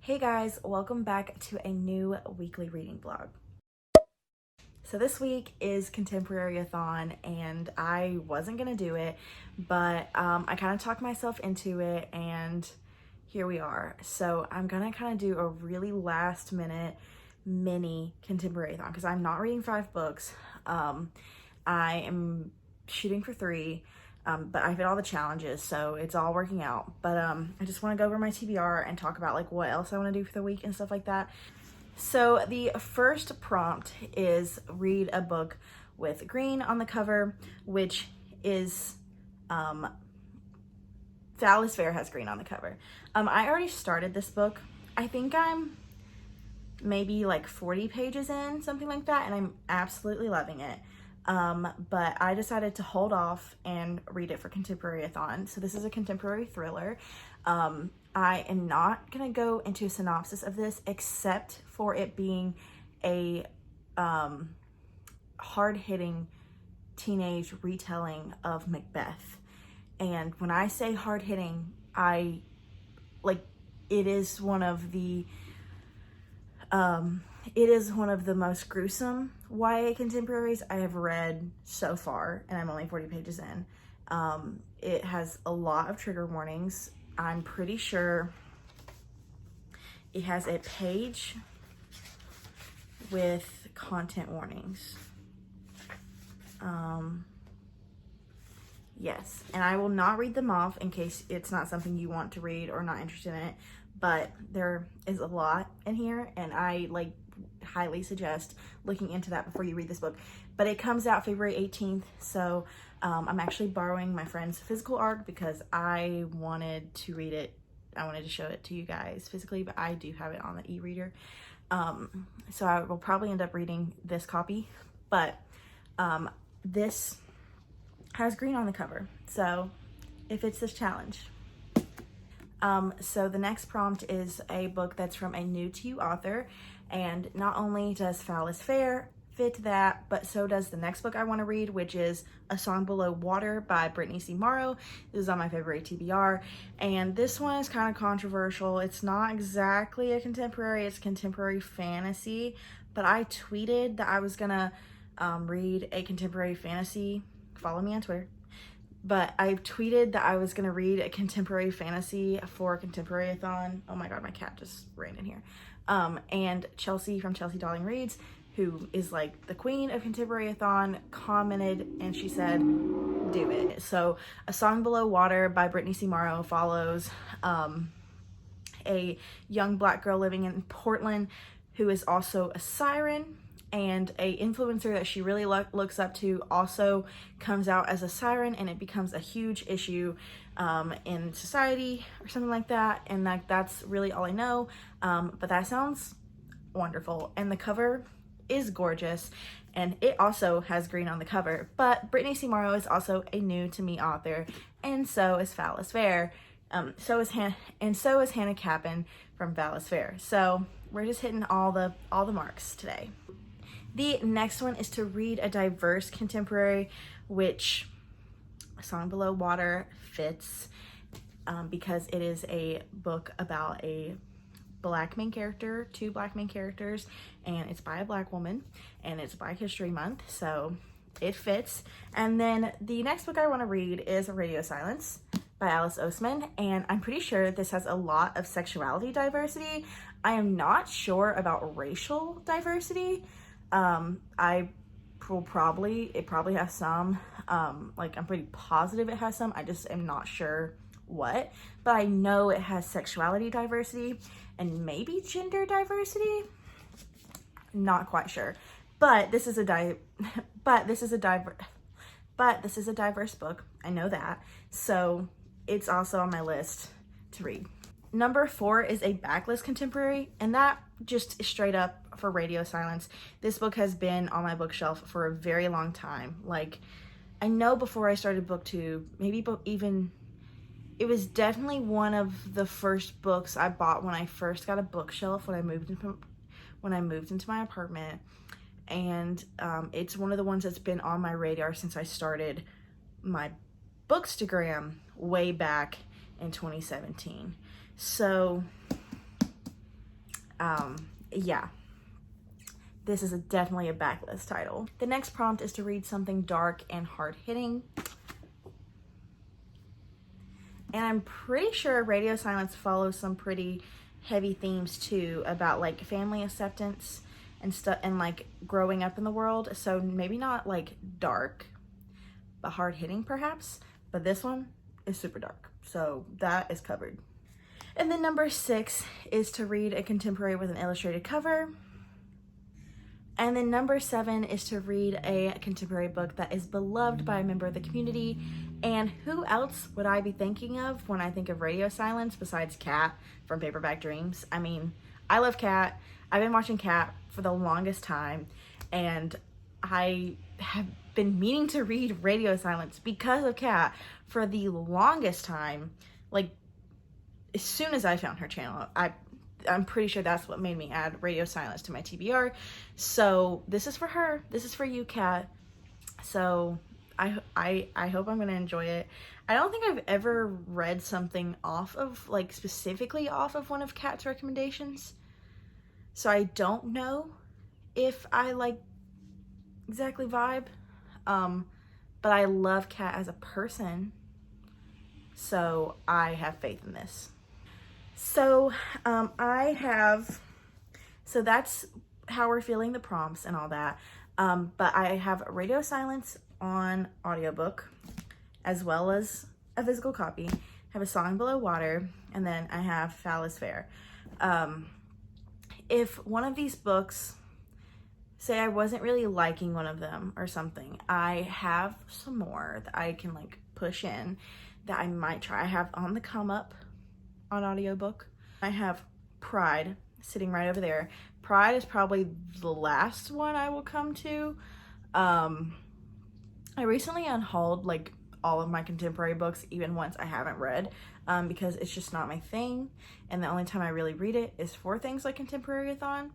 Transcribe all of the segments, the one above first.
Hey guys, welcome back to a new weekly reading vlog. So this week is contemporary-a-thon and I wasn't gonna do it, but I kind of talked myself into it and here we are. So I'm gonna kind of do a really last minute mini contemporary-a-thon because I'm not reading 5 books. I am shooting for 3. But I've hit all the challenges, so it's all working out. But I just want to go over my TBR and talk about like what else I want to do for the week and stuff like that. So the first prompt is read a book with green on the cover, which is Phallus Fair has green on the cover. I already started this book. I think I'm maybe like 40 pages in, something like that, and I'm absolutely loving it. But I decided to hold off and read it for contemporary-a-thon. So this is a contemporary thriller. I am not gonna go into a synopsis of this except for it being a hard-hitting teenage retelling of Macbeth. And when I say hard-hitting, it is one of the most gruesome YA contemporaries I have read so far, and I'm only 40 pages in. It has a lot of trigger warnings. I'm pretty sure it has a page with content warnings. Yes, and I will not read them off in case it's not something you want to read or not interested in it, but there is a lot in here, and I highly suggest looking into that before you read this book. But it comes out February 18th, so I'm actually borrowing my friend's physical art because I wanted to read it. I wanted to show it to you guys physically, but I do have it on the e-reader. So I will probably end up reading this copy, but this has green on the cover, so it fits this challenge. So the next prompt is a book that's from a new to you author, and not only does Phallus Fair fit that, but so does the next book I want to read, which is A Song Below Water by Brittany C. Morrow. This is on my February TBR, and this one is kind of controversial. It's not exactly a contemporary, it's contemporary fantasy, but I tweeted that I was gonna read a contemporary fantasy. Follow me on Twitter. But I tweeted that I was going to read a contemporary fantasy for contemporary-a-thon. Oh my god, my cat just ran in here. And Chelsea from Chelsea Darling Reads, who is like the queen of contemporary-a-thon, commented and she said, do it. So A Song Below Water by Brittany C. Morrow follows a young black girl living in Portland who is also a siren, and a influencer that she really looks up to also comes out as a siren, and it becomes a huge issue in society or something like that. And that's really all I know, but that sounds wonderful, and the cover is gorgeous, and it also has green on the cover. But Brittany C. Morrow is also a new to me author, and so is Phallus Fair. So is Hannah Capin from Phallus Fair. So we're just hitting all the marks today. The next one is to read a diverse contemporary, which A Song Below Water fits because it is a book about a black main character, 2 black main characters, and it's by a black woman, and it's Black History Month, so it fits. And then the next book I want to read is Radio Silence by Alice Oseman, and I'm pretty sure this has a lot of sexuality diversity. I am not sure about racial diversity. It probably has some, I'm pretty positive it has some, I just am not sure what, but I know it has sexuality diversity and maybe gender diversity, not quite sure, but this is a diverse book, I know that, so it's also on my list to read. Number 4 is a backlist contemporary, and that just straight up for Radio Silence. This book has been on my bookshelf for a very long time. I know before I started booktube, it was definitely one of the first books I bought when I first got a bookshelf when I moved into my apartment, and it's one of the ones that's been on my radar since I started my Bookstagram way back in 2017. So Yeah. This is definitely a backlist title. The next prompt is to read something dark and hard-hitting. And I'm pretty sure Radio Silence follows some pretty heavy themes too, about like family acceptance and stuff, and like growing up in the world. So maybe not like dark, but hard-hitting perhaps. But this one is super dark, so that is covered. And then number 6 is to read a contemporary with an illustrated cover. And then number 7 is to read a contemporary book that is beloved by a member of the community. And who else would I be thinking of when I think of Radio Silence besides Kat from Paperback Dreams? I mean, I love Kat. I've been watching Kat for the longest time, and I have been meaning to read Radio Silence because of Kat for the longest time. Like, as soon as I found her channel, I'm pretty sure that's what made me add Radio Silence to my TBR. So this is for her. This is for you, Kat. So I hope I'm gonna enjoy it. I don't think I've ever read something off of, like specifically off of one of Kat's recommendations. So I don't know if I like exactly vibe. But I love Kat as a person. So I have faith in this. So so that's how we're feeling the prompts and all that. But I have Radio Silence on audiobook as well as a physical copy. I have A Song Below Water, and then I have Foul is Fair. If one of these books, say I wasn't really liking one of them or something, I have some more that I can like push in that I might try. I have On the Come Up on audiobook. I have Pride sitting right over there. Pride is probably the last one I will come to. I recently unhauled like all of my contemporary books, even ones I haven't read, because it's just not my thing, and the only time I really read it is for things like contemporary-a-thon.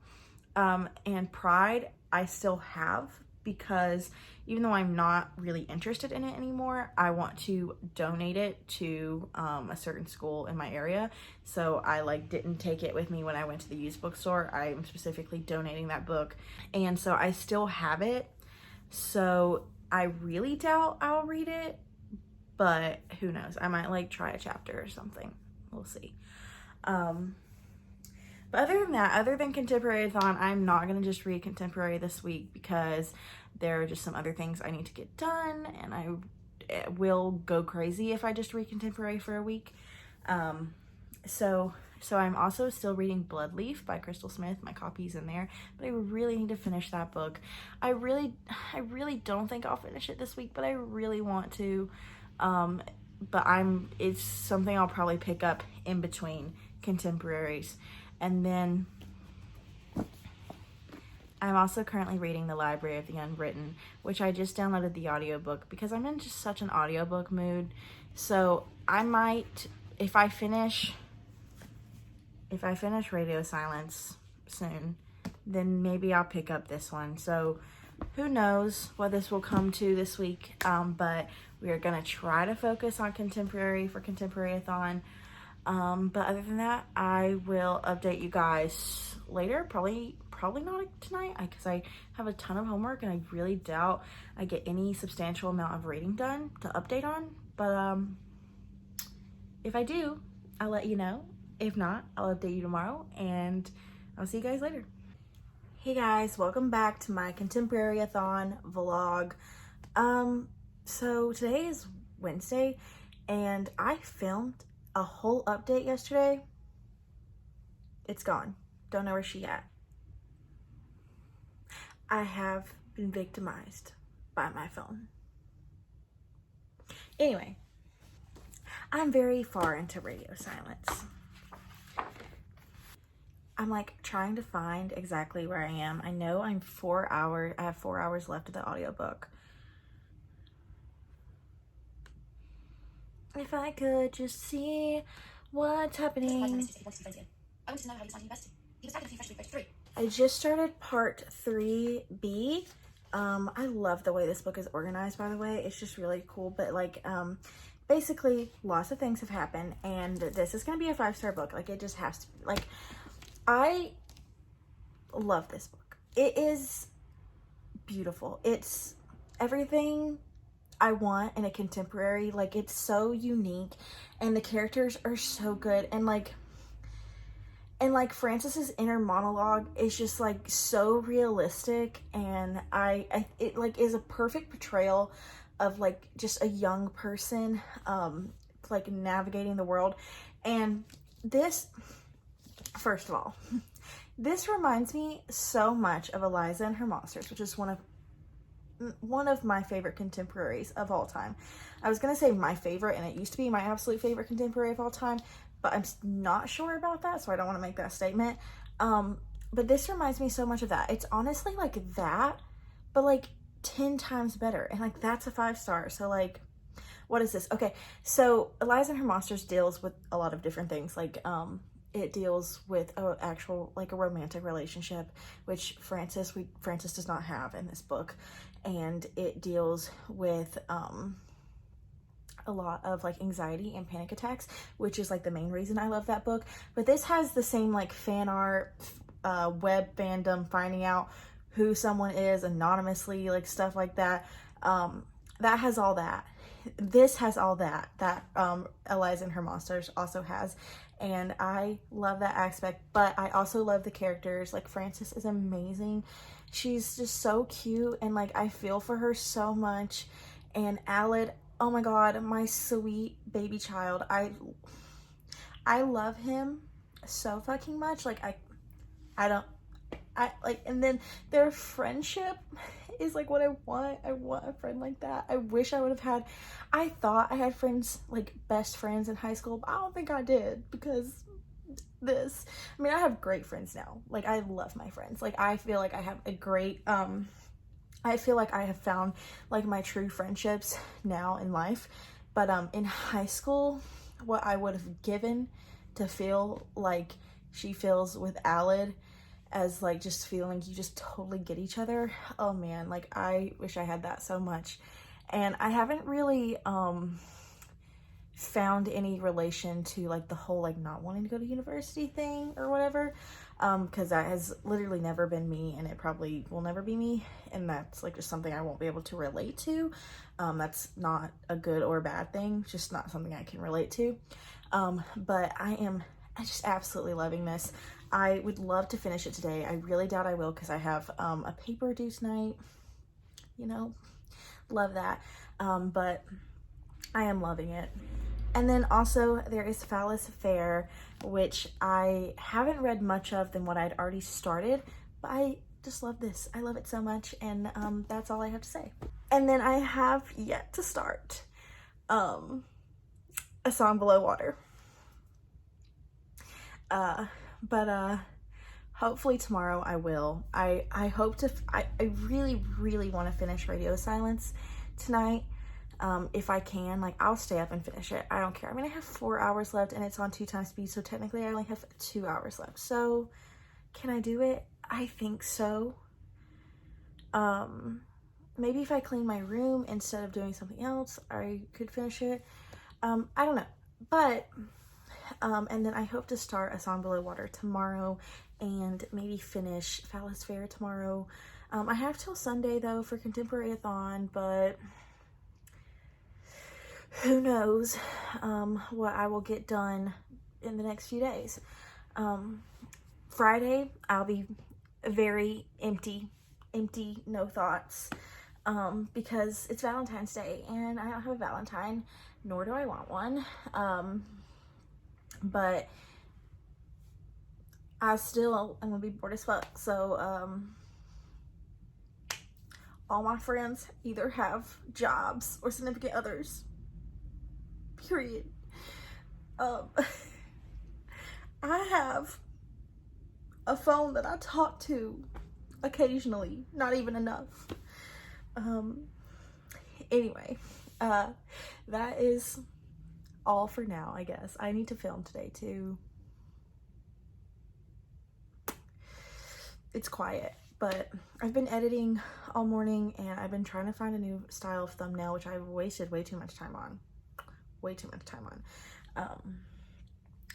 And Pride I still have, because even though I'm not really interested in it anymore, I want to donate it to a certain school in my area. So I like didn't take it with me when I went to the used bookstore. I'm specifically donating that book, and so I still have it. So I really doubt I'll read it, but who knows? I might like try a chapter or something. We'll see. But other than that, other than contemporary-a-thon, I'm not going to just read contemporary this week because there are just some other things I need to get done, and I will go crazy if I just read contemporary for a week. So I'm also still reading Bloodleaf by Crystal Smith. My copy's in there, but I really need to finish that book. I really don't think I'll finish it this week, but I really want to. But it's something I'll probably pick up in between contemporaries. And then I'm also currently reading The Library of the Unwritten, which I just downloaded the audiobook because I'm in just such an audiobook mood. So I might, if I finish Radio Silence soon, then maybe I'll pick up this one. So who knows what this will come to this week, but we are going to try to focus on contemporary for contemporary-a-thon. But other than that, I will update you guys later. Probably not tonight, because I have a ton of homework and I really doubt I get any substantial amount of reading done to update on. But if I do, I'll let you know. If not, I'll update you tomorrow, and I'll see you guys later. Hey guys, welcome back to my contemporary-a-thon vlog. So today is Wednesday, and I filmed a whole update yesterday. It's gone. Don't know where she at. I have been victimized by my phone. Anyway, I'm very far into Radio Silence. I'm like trying to find exactly where I am. I know I have 4 hours left of the audiobook. If I could just see what's happening. I just started part 3B. I love the way this book is organized, by the way. It's just really cool. But like, basically lots of things have happened, and this is going to be a 5-star book. Like, it just has to be. Like, I love this book. It is beautiful. It's everything I want in a contemporary. Like, it's so unique, and the characters are so good, and like Frances's inner monologue is just like so realistic, and it like is a perfect portrayal of like just a young person like navigating the world. And this, first of all, this reminds me so much of Eliza and Her Monsters, which is one of my favorite contemporaries of all time. I was gonna say my favorite, and it used to be my absolute favorite contemporary of all time, but I'm not sure about that, so I don't want to make that statement. But this reminds me so much of that. It's honestly like that, but like 10 times better, and like that's a 5-star. So like, what is this? Okay, so Eliza and Her Monsters deals with a lot of different things. Like it deals with a romantic relationship, which Frances does not have in this book, and it deals with a lot of like anxiety and panic attacks, which is like the main reason I love that book. But this has the same like fan art, web fandom, finding out who someone is anonymously, like stuff like that. That has all that. This has all that Eliza and Her Monsters also has, and I love that aspect. But I also love the characters. Like, Frances is amazing. She's just so cute, and like I feel for her so much. And Aled, oh my god, my sweet baby child. I love him so fucking much. Like and then their friendship is like what I want. I want a friend like that. I wish I would have had, I thought I had friends, like best friends in high school, but I don't think I did, because I mean, I have great friends now. Like, I love my friends. Like, I feel like I have a great, I feel like I have found like my true friendships now in life. But in high school, what I would have given to feel like she feels with Aled, as like just feeling you just totally get each other. Oh man, like I wish I had that so much. And I haven't really found any relation to like the whole like not wanting to go to university thing or whatever, because that has literally never been me, and it probably will never be me, and that's like just something I won't be able to relate to. That's not a good or bad thing, just not something I can relate to. But I just absolutely loving this. I would love to finish it today. I really doubt I will, because I have a paper due tonight, you know, love that. But I am loving it. And then also there is Phallus Fair, which I haven't read much of than what I'd already started, but I just love this. I love it so much, and that's all I have to say. And then I have yet to start A Song Below Water. But hopefully tomorrow I will. I hope to, I really, really want to finish Radio Silence tonight. If I can, like, I'll stay up and finish it. I don't care. I mean, I have 4 hours left, and it's on 2x speed, so technically I only have 2 hours left. So, can I do it? I think so. Maybe if I clean my room instead of doing something else, I could finish it. I don't know. But, and then I hope to start A Song Below Water tomorrow, and maybe finish Phallus Fair tomorrow. I have till Sunday, though, for contemporary-a-thon, but who knows what I will get done in the next few days. Friday, I'll be very empty, no thoughts, because it's Valentine's Day, and I don't have a Valentine, nor do I want one. But I still am gonna be bored as fuck. So all my friends either have jobs or significant others, period. I have a phone that I talk to occasionally, not even enough. Anyway, that is all for now, I guess. I need to film today too. It's quiet, but I've been editing all morning, and I've been trying to find a new style of thumbnail, which I've wasted way too much time on.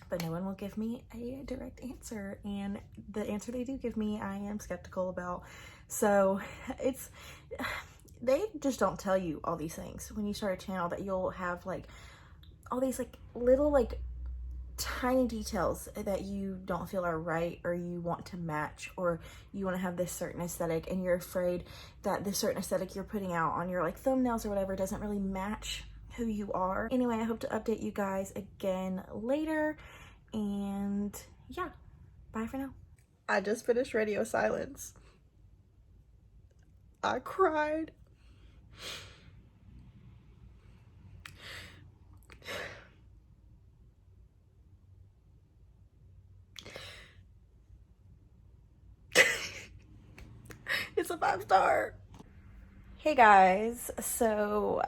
but no one will give me a direct answer, and the answer they do give me, I am skeptical about. So they just don't tell you all these things when you start a channel, that you'll have like all these like little like tiny details that you don't feel are right, or you want to match, or you want to have this certain aesthetic, and you're afraid that this certain aesthetic you're putting out on your like thumbnails or whatever doesn't really match who you are. Anyway, I hope to update you guys again later, and yeah, bye for now. I just finished Radio Silence. I cried. It's a 5-star. Hey guys, so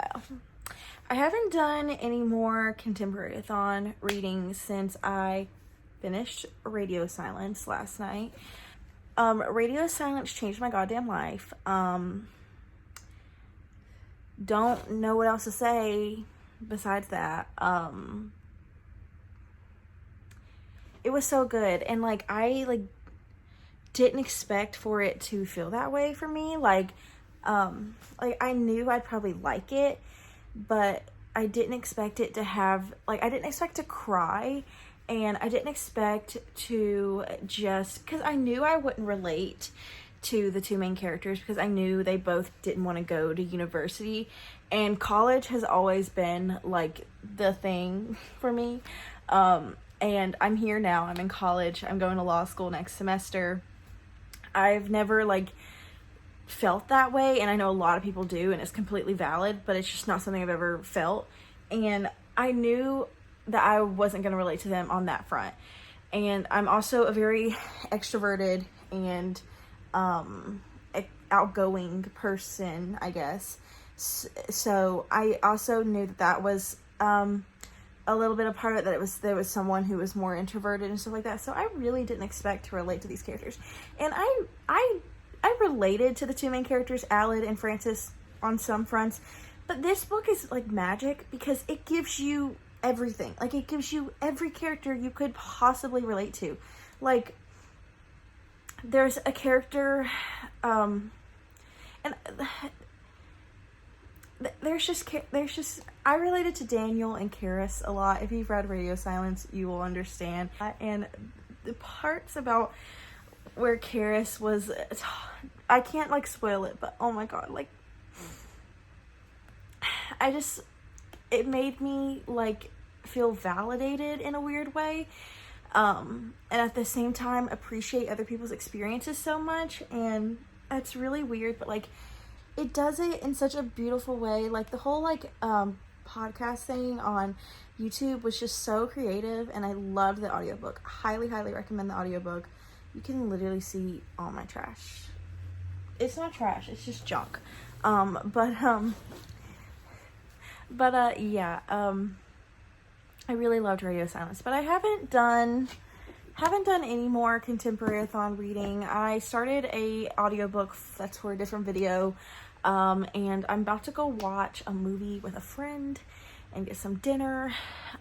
I haven't done any more contemporary-a-thon readings since I finished Radio Silence last night. Radio Silence changed my goddamn life. Don't know what else to say besides that. It was so good, and like I didn't expect for it to feel that way for me. Like I knew I'd probably like it, but I didn't expect it to have, like, I didn't expect to cry, and I didn't expect to just, because I knew I wouldn't relate to the two main characters, because I knew they both didn't want to go to university, and college has always been like the thing for me. And I'm here now, I'm in college, I'm going to law school next semester. I've never like felt that way, and I know a lot of people do, and it's completely valid, but it's just not something I've ever felt. And I knew that I wasn't going to relate to them on that front. And I'm also a very extroverted and outgoing person, I guess. So I also knew that that was a little bit of part of it, that there was someone who was more introverted and stuff like that. So I really didn't expect to relate to these characters. And I related to the two main characters, Alid and Francis, on some fronts. But this book is like magic, because it gives you everything. Like, it gives you every character you could possibly relate to. Like, there's a character, and there's just, I related to Daniel and Karis a lot. If you've read Radio Silence, you will understand. And the parts about where Karis was, I can't like spoil it, but oh my god, like, it made me like feel validated in a weird way, and at the same time appreciate other people's experiences so much. And it's really weird, but like, it does it in such a beautiful way. Like, the whole like podcast thing on YouTube was just so creative, and I loved the audiobook. Highly recommend the audiobook. You can literally see all my trash. It's not trash, it's just junk. Yeah, I really loved Radio Silence, but I haven't done any more contemporary-a-thon reading. I started a audiobook that's for a different video, and I'm about to go watch a movie with a friend and get some dinner.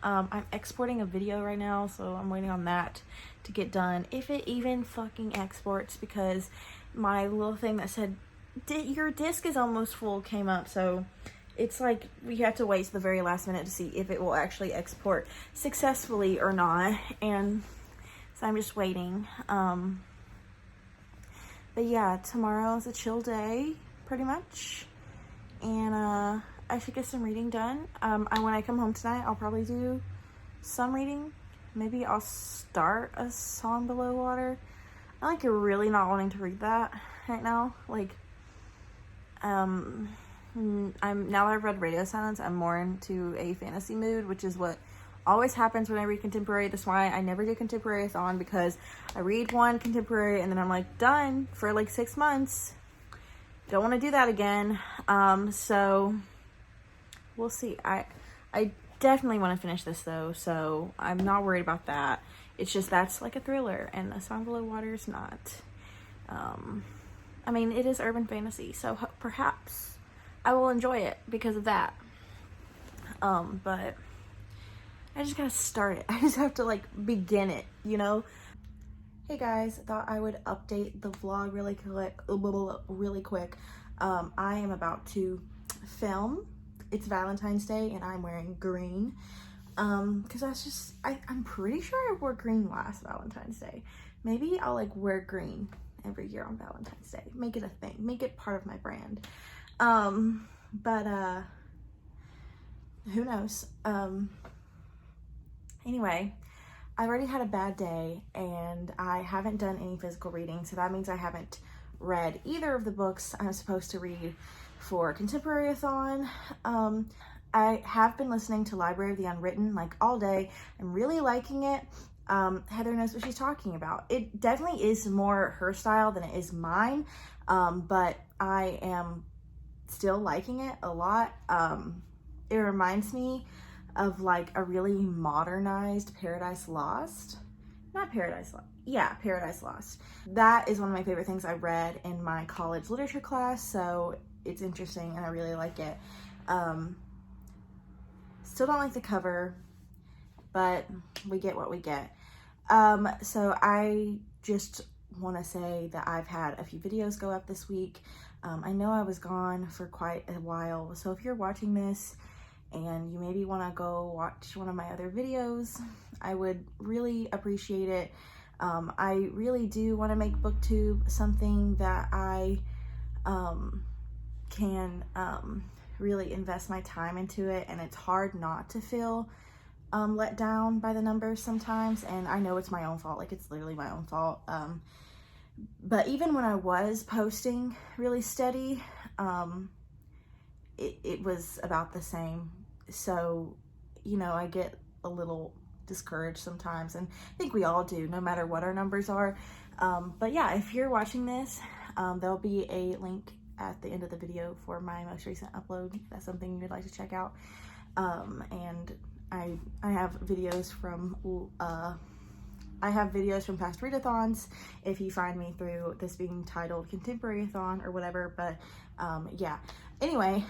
I'm exporting a video right now, so I'm waiting on that to get done, if it even fucking exports, because my little thing that said your disc is almost full came up. So it's like we have to wait to the very last minute to see if it will actually export successfully or not, and so I'm just waiting. But yeah, tomorrow's a chill day pretty much, and I should get some reading done. When I come home tonight, I'll probably do some reading. Maybe I'll start A Song Below Water. I'm like really not wanting to read that right now. Like, now that I've read Radio Silence, I'm more into a fantasy mood, which is what always happens when I read contemporary. That's why I never do contemporary-a-thon, because I read one contemporary and then I'm like done for like 6 months. Don't want to do that again. So we'll see. I definitely want to finish this though, so I'm not worried about that. It's just that's like a thriller, and A Song Below Water is not. I mean, it is urban fantasy, so perhaps I will enjoy it because of that. But I just gotta start it. I just have to like begin it, you know? Hey guys, thought I would update the vlog really quick. I am about to film. It's Valentine's Day and I'm wearing green. Cause I'm pretty sure I wore green last Valentine's Day. Maybe I'll like wear green every year on Valentine's Day. Make it a thing, make it part of my brand. But who knows? Anyway, I already had a bad day and I haven't done any physical reading, so that means I haven't read either of the books I'm supposed to read for contemporary-a-thon. I have been listening to Library of the Unwritten like all day. I'm really liking it. Heather knows what she's talking about. It definitely is more her style than it is mine, but I am still liking it a lot. It reminds me of like a really modernized Paradise Lost. Not Paradise Lost. Yeah, Paradise Lost. That is one of my favorite things I read in my college literature class, so it's interesting and I really like it. Still don't like the cover, but we get what we get. So I just want to say that I've had a few videos go up this week. I know I was gone for quite a while, so if you're watching this and you maybe want to go watch one of my other videos, I would really appreciate it. I really do want to make BookTube something that I can really invest my time into it, and it's hard not to feel let down by the numbers sometimes, and I know it's my own fault, like it's literally my own fault. But even when I was posting really steady, it was about the same. So, you know, I get a little discouraged sometimes, and I think we all do, no matter what our numbers are. But yeah, if you're watching this, there'll be a link at the end of the video for my most recent upload. If that's something you'd like to check out. And I have videos from past readathons if you find me through this being titled Contemporary-a-thon or whatever. But yeah, anyway,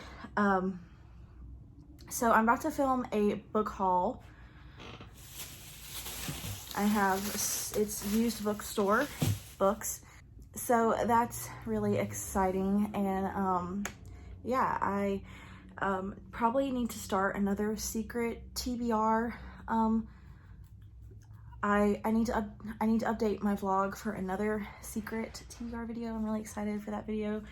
so I'm about to film a book haul. It's used bookstore books, so that's really exciting. And yeah, I probably need to start another secret TBR. I need to update my vlog for another secret TBR video. I'm really excited for that video.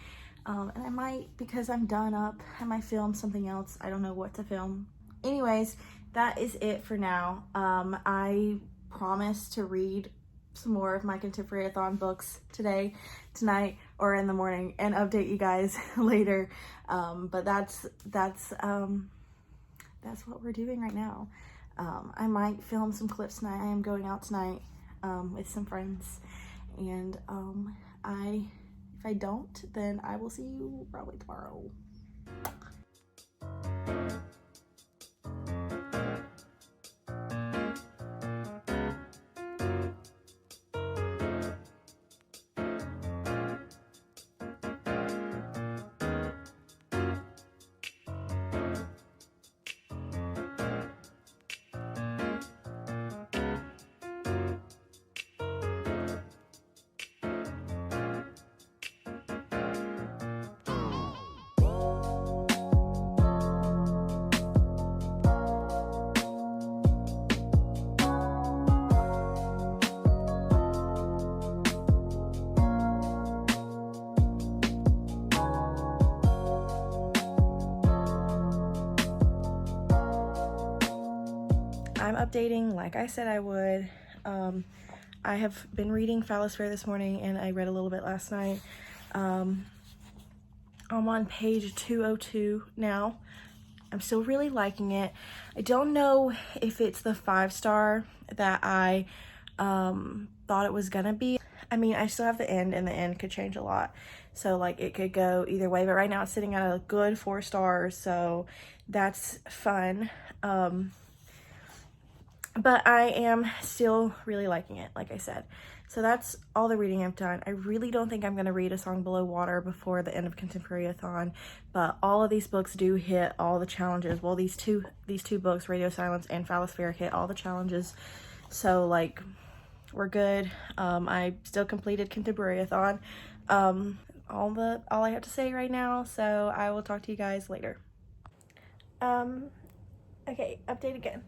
And I might, because I'm done up, I might film something else. I don't know what to film. Anyways, that is it for now. I promise to read some more of my contemporary-a-thon books tonight, or in the morning, and update you guys later. But that's what we're doing right now. I might film some clips tonight. I am going out tonight with some friends, and if I don't, then I will see you probably tomorrow. I'm updating like I said I would. I have been reading Phallus Fair this morning, and I read a little bit last night. I'm on page 202 now. I'm still really liking it. I don't know if it's the 5-star that I thought it was gonna be. I mean, I still have the end, and the end could change a lot. So like it could go either way, but right now it's sitting at a good 4 stars, so that's fun. But I am still really liking it, like I said. So that's all the reading I've done. I really don't think I'm going to read A Song Below Water before the end of contemporary-a-thon, but all of these books do hit all the challenges. Well, these two books, Radio Silence and Phallospheric, hit all the challenges. So like, we're good. I still completed contemporary-a-thon. All I have to say right now, so I will talk to you guys later. Okay, update again.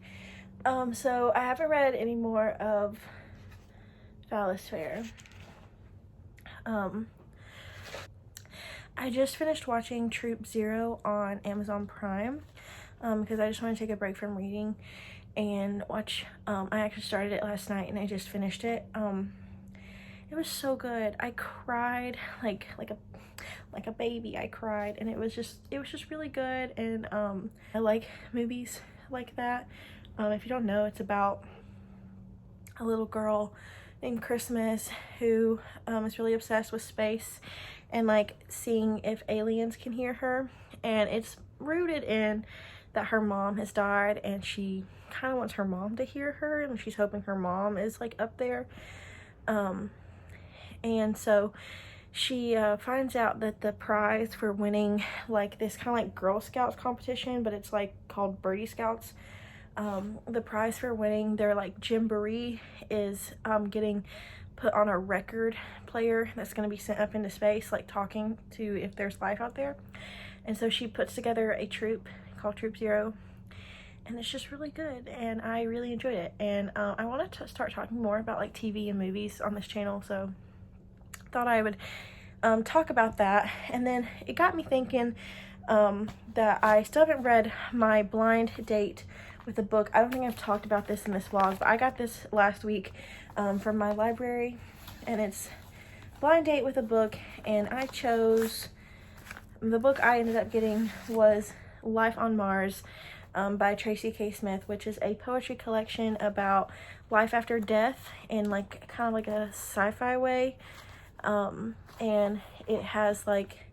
So I haven't read any more of Phallospheric. I just finished watching Troop Zero on Amazon Prime, because I just want to take a break from reading and watch. I actually started it last night and I just finished it. It was so good. I cried like a baby. I cried, and it was just really good. And I like movies like that. If you don't know, it's about a little girl named Christmas who is really obsessed with space and like seeing if aliens can hear her, and it's rooted in that her mom has died and she kind of wants her mom to hear her, and she's hoping her mom is like up there. And so she finds out that the prize for winning like this kind of like Girl Scouts competition, but it's like called Birdie Scouts. The prize for winning their like jamboree is getting put on a record player that's going to be sent up into space, like talking to if there's life out there. And so she puts together a troop called Troop Zero, and it's just really good, and I really enjoyed it. And I want to start talking more about like TV and movies on this channel, so thought I would talk about that. And then it got me thinking that I still haven't read my blind date with a book. I don't think I've talked about this in this vlog, but I got this last week from my library, and it's blind date with a book, and I chose, the book I ended up getting was Life on Mars by Tracy K. Smith, which is a poetry collection about life after death in like kind of like a sci-fi way. And it has like,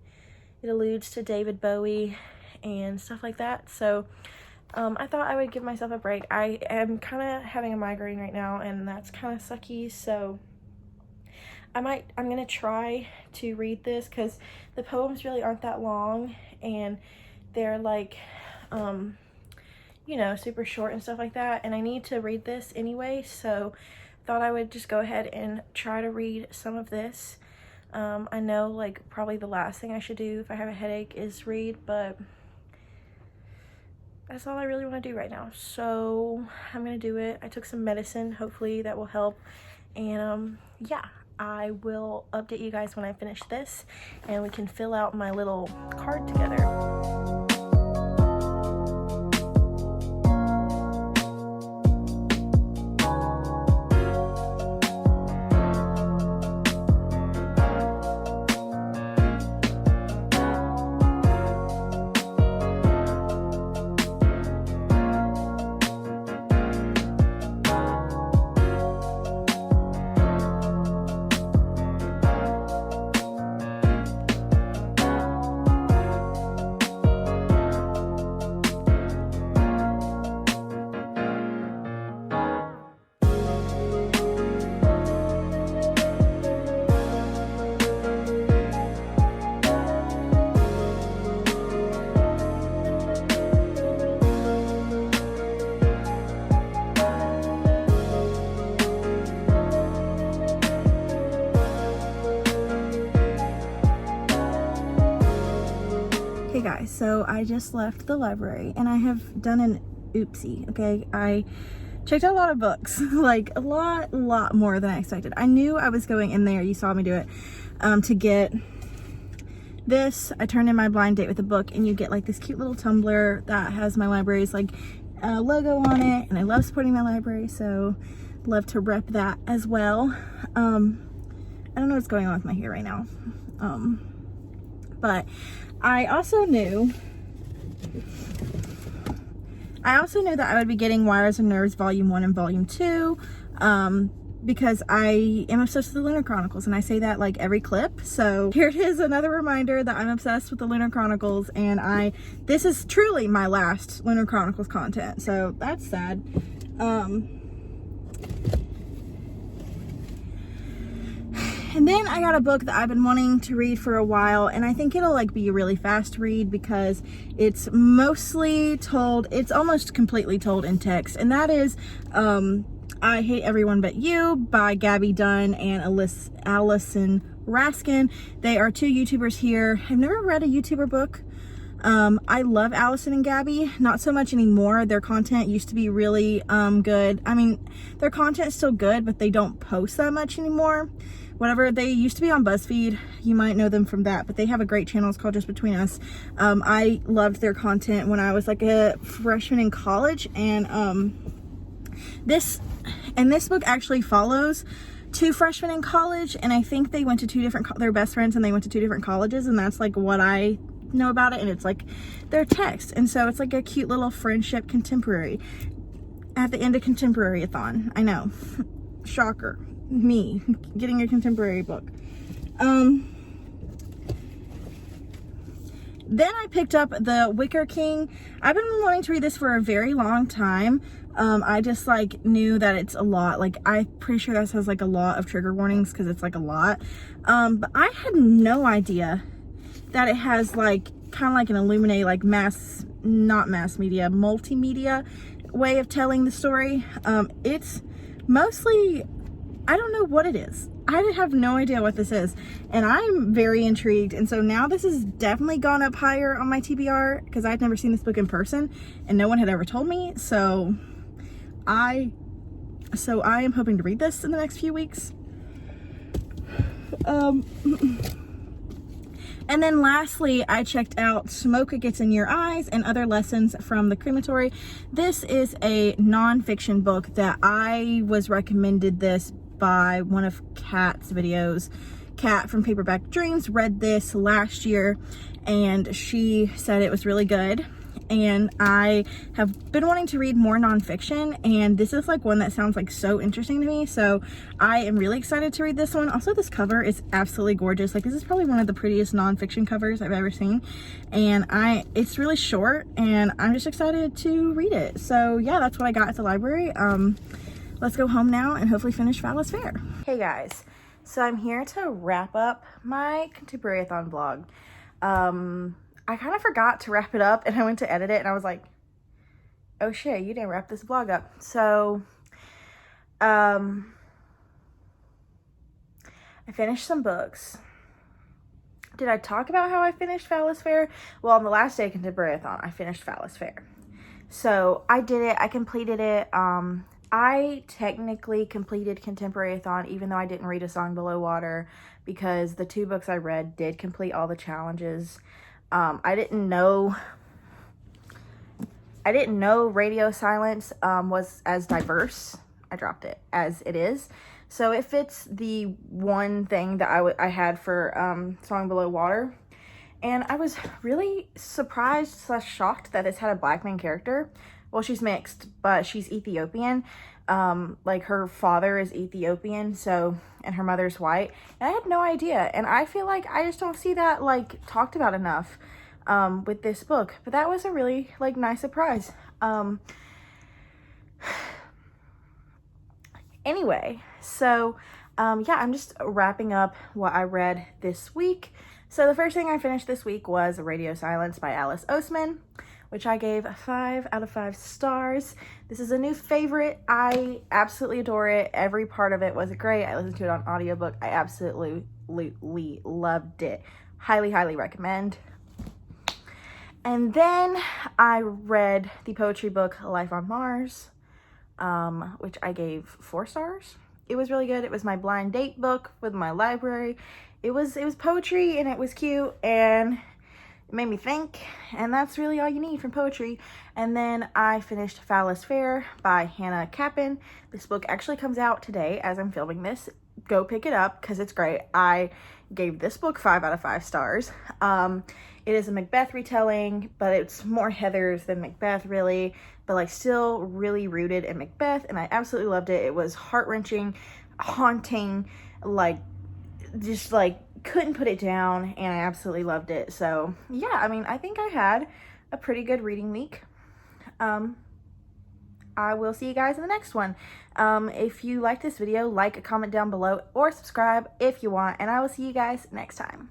it alludes to David Bowie and stuff like that. So I thought I would give myself a break. I am kind of having a migraine right now, and that's kind of sucky, so I'm gonna try to read this because the poems really aren't that long, and they're like you know, super short and stuff like that, and I need to read this anyway, so thought I would just go ahead and try to read some of this. I know like probably the last thing I should do if I have a headache is read, but that's all I really want to do right now, so I'm gonna do it. I took some medicine, hopefully that will help, and yeah, I will update you guys when I finish this and we can fill out my little card together. Hey guys, so I just left the library and I have done an oopsie, okay? I checked out a lot of books, like a lot more than I expected. I knew I was going in there, you saw me do it, to get this. I turned in my blind date with a book, and you get like this cute little tumbler that has my library's like logo on it, and I love supporting my library, so love to rep that as well. I don't know what's going on with my hair right now, but I also knew that I would be getting Wires and Nerves Volume 1 and Volume 2, because I am obsessed with the Lunar Chronicles, and I say that like every clip. So here it is, another reminder that I'm obsessed with the Lunar Chronicles, and this is truly my last Lunar Chronicles content, so that's sad. And then I got a book that I've been wanting to read for a while, and I think it'll like be a really fast read because it's mostly told, it's almost completely told in text, and that is I Hate Everyone But You by Gabby Dunn and Allison Raskin. They are two YouTubers here. I've never read a YouTuber book. I love Allison and Gabby, not so much anymore. Their content used to be really good. I mean, their content's still good, but they don't post that much anymore. Whatever, they used to be on BuzzFeed. You might know them from that, but they have a great channel. It's called Just Between Us. I loved their content when I was like a freshman in college, and this book actually follows two freshmen in college, and I think they went to two different, they're best friends, and they went to two different colleges, and that's like what I know about it. And it's like their text, and so it's like a cute little friendship contemporary at the end of contemporary-a-thon. I know, shocker, me getting a contemporary book. Then I picked up The Wicker King. I've been wanting to read this for a very long time. I just like knew that it's a lot. Like, I'm pretty sure this has like a lot of trigger warnings because it's like a lot. But I had no idea that it has like kind of like an Illuminate, like not mass media, multimedia way of telling the story. It's mostly, I don't know what it is. I have no idea what this is, and I'm very intrigued. And so now this has definitely gone up higher on my TBR because I'd never seen this book in person and no one had ever told me. So I am hoping to read this in the next few weeks. And then lastly, I checked out Smoke Gets in Your Eyes and Other Lessons from the Crematory. This is a nonfiction book that I was recommended this by one of Kat's videos. Kat from Paperback Dreams read this last year and she said it was really good. And I have been wanting to read more nonfiction, and this is like one that sounds like so interesting to me, so I am really excited to read this one. Also, this cover is absolutely gorgeous. Like, this is probably one of the prettiest nonfiction covers I've ever seen, and it's really short, and I'm just excited to read it. So yeah, that's what I got at the library. Let's go home now and hopefully finish Phallus Fair. Hey guys, so I'm here to wrap up my contemporary-a-thon vlog. I kind of forgot to wrap it up, and I went to edit it and I was like, oh shit, you didn't wrap this vlog up. So I finished some books. Did I talk about how I finished Phallus Fair? Well, on the last day of contemporary-a-thon, I finished Phallus Fair. So I did it. I completed it. I technically completed contemporary-a-thon even though I didn't read A Song Below Water, because the two books I read did complete all the challenges. I didn't know radio silence was as diverse, I dropped it, as it is. So it fits the one thing that I had for Song Below Water. And I was really surprised / shocked that this had a black main character. Well, she's mixed, but she's Ethiopian. Like, her father is Ethiopian, so, and her mother's white. And I had no idea. And I feel like I just don't see that, like, talked about enough with this book. But that was a really, like, nice surprise. Anyway, so, yeah, I'm just wrapping up what I read this week. So the first thing I finished this week was Radio Silence by Alice Oseman, which I gave 5 out of 5 stars. This is a new favorite. I absolutely adore it. Every part of it was great. I listened to it on audiobook. I absolutely loved it. Highly, highly recommend. And then I read the poetry book Life on Mars, which I gave 4 stars. It was really good. It was my blind date book with my library. It was poetry, and it was cute, and it made me think, and that's really all you need from poetry. And then I finished Phallus Fair by Hannah Capin. This book actually comes out today as I'm filming this. Go pick it up because it's great. I gave this book 5 out of 5 stars. It is a Macbeth retelling, but it's more Heather's than Macbeth, really, but like still really rooted in Macbeth, and I absolutely loved it. It was heart-wrenching, haunting, like, just like couldn't put it down, and I absolutely loved it. So yeah, I mean, I think I had a pretty good reading week. I will see you guys in the next one. If you like this video, like, comment down below, or subscribe if you want, and I will see you guys next time.